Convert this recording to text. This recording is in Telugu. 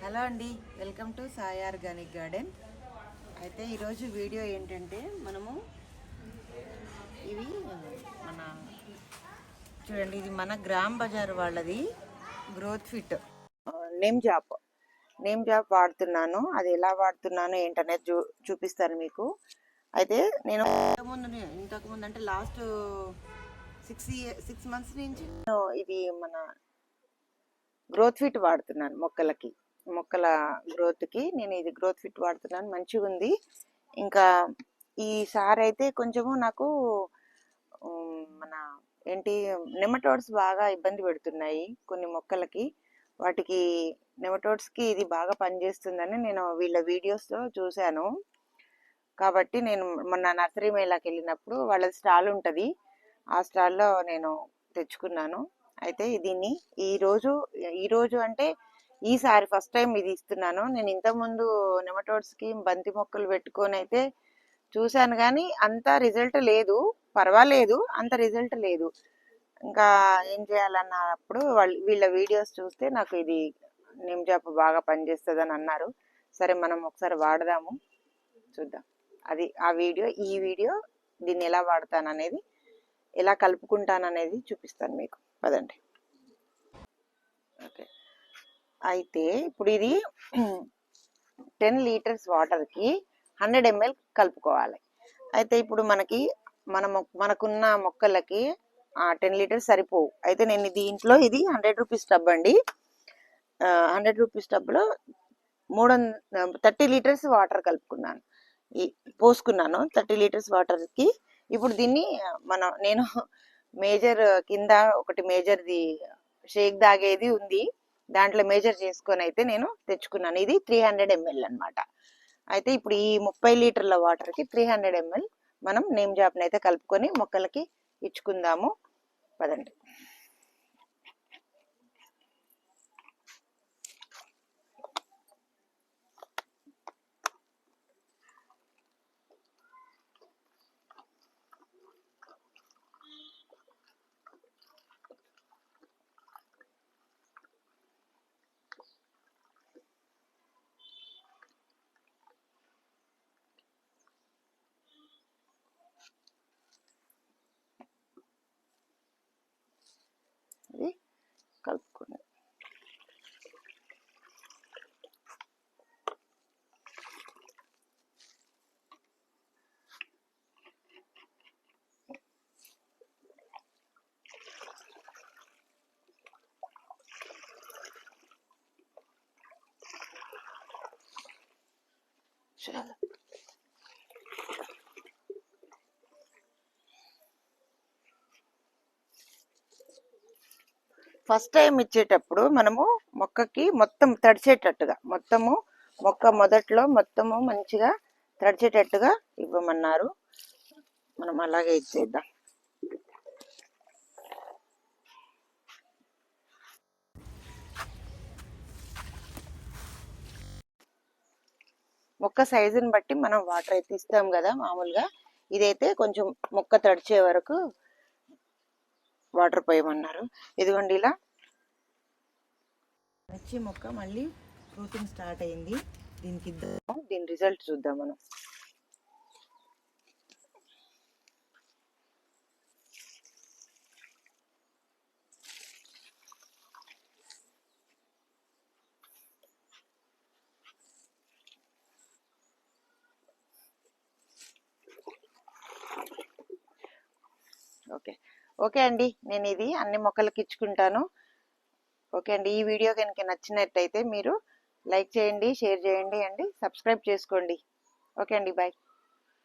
హలో అండి, welcome to Sai organic garden. అయితే ఈరోజు వీడియో ఏంటంటే మనము ఇవి మన చూడండి, ఇది మన గ్రామ్ బజార్ వాళ్ళది గ్రోత్ ఫిట్ నేమ్ జాప్ వాడుతున్నాను. అది ఎలా వాడుతున్నాను ఏంటనేది చూపిస్తాను మీకు. అయితే నేను ఇంతకుముందు అంటే లాస్ట్ 6 months నుంచి ఇది మన గ్రోత్ ఫిట్ వాడుతున్నాను. మొక్కల గ్రోత్కి నేను ఇది గ్రోత్ ఫిట్ వాడుతున్నాను. మంచిగా ఉంది. ఇంకా ఈసారి అయితే కొంచెము నాకు మన నెమటోడ్స్ బాగా ఇబ్బంది పెడుతున్నాయి కొన్ని మొక్కలకి. వాటికి నెమటోడ్స్కి ఇది బాగా పనిచేస్తుందని నేను వీళ్ళ వీడియోస్లో చూశాను. కాబట్టి నేను మొన్న నర్సరీ మేళాకి వెళ్ళినప్పుడు వాళ్ళది స్టాల్ ఉంటుంది, ఆ స్టాల్లో నేను తెచ్చుకున్నాను. అయితే దీన్ని ఈరోజు అంటే ఈసారి ఫస్ట్ టైం ఇది ఇస్తున్నాను. నేను ఇంతకుముందు నెమటోడ్స్కి బంతి మొక్కలు పెట్టుకొని అయితే చూశాను, కానీ అంత రిజల్ట్ లేదు. పర్వాలేదు, అంత రిజల్ట్ లేదు. ఇంకా ఏం చేయాలన్నప్పుడు వీళ్ళ వీడియోస్ చూస్తే నాకు ఇది నిమ్జాప్ బాగా పనిచేస్తుంది అని అన్నారు. సరే, మనం ఒకసారి వాడదాము, చూద్దాం. అది ఈ వీడియో దీన్ని ఎలా వాడతాననేది, ఎలా కలుపుకుంటాననేది చూపిస్తాను మీకు. పదండి. ఓకే, అయితే ఇప్పుడు ఇది 10 liters వాటర్కి 100 ml కలుపుకోవాలి. అయితే ఇప్పుడు మనకున్న మొక్కలకి 10 liters సరిపోవు. అయితే నేను దీంట్లో ఇది 100 rupees టబ్ అండి. 100 rupees టబ్లో 30 liters వాటర్ పోసుకున్నాను. 30 liters వాటర్కి ఇప్పుడు దీన్ని నేను మేజర్ కింద ఒకటి మేజర్ది షేక్ తాగేది ఉంది, దాంట్లో మేజర్ చేసుకొని అయితే నేను తెచ్చుకున్నాను. ఇది 300 ml అనమాట. అయితే ఇప్పుడు ఈ 30 లీటర్ల వాటర్కి 300 ml మనం నేమ్ జాప్ని అయితే కలుపుకొని మొక్కలకి ఇచ్చుకుందాము. పదండి. ఇది కలుపుకోండి. ఫస్ట్ టైం ఇచ్చేటప్పుడు మనము మొక్కకి మొత్తం తడిచేటట్టుగా, మొక్క మొదట్లో మొత్తము మంచిగా తడిచేటట్టుగా ఇవ్వమన్నారు. మనం అలాగే ఇచ్చేద్దాం. మొక్క సైజుని బట్టి మనం వాటర్ అయితే ఇస్తాం కదా మామూలుగా. ఇదైతే కొంచెం మొక్క తడిచే వరకు వాటర్ పోయమన్నారు. ఇదిగోండి, ఇలా వచ్చి మొక్క మళ్ళీ ఫ్రూటింగ్ స్టార్ట్ అయింది. దీనికి దీని రిజల్ట్ చూద్దాం మనం. ఓకే అండి, నేను ఇది అన్ని మొక్కలకి ఇచ్చుకుంటాను. ఓకే అండి, ఈ వీడియో కనుక నచ్చినట్టయితే మీరు లైక్ చేయండి, షేర్ చేయండి అండి, సబ్స్క్రైబ్ చేసుకోండి. ఓకే అండి, బాయ్.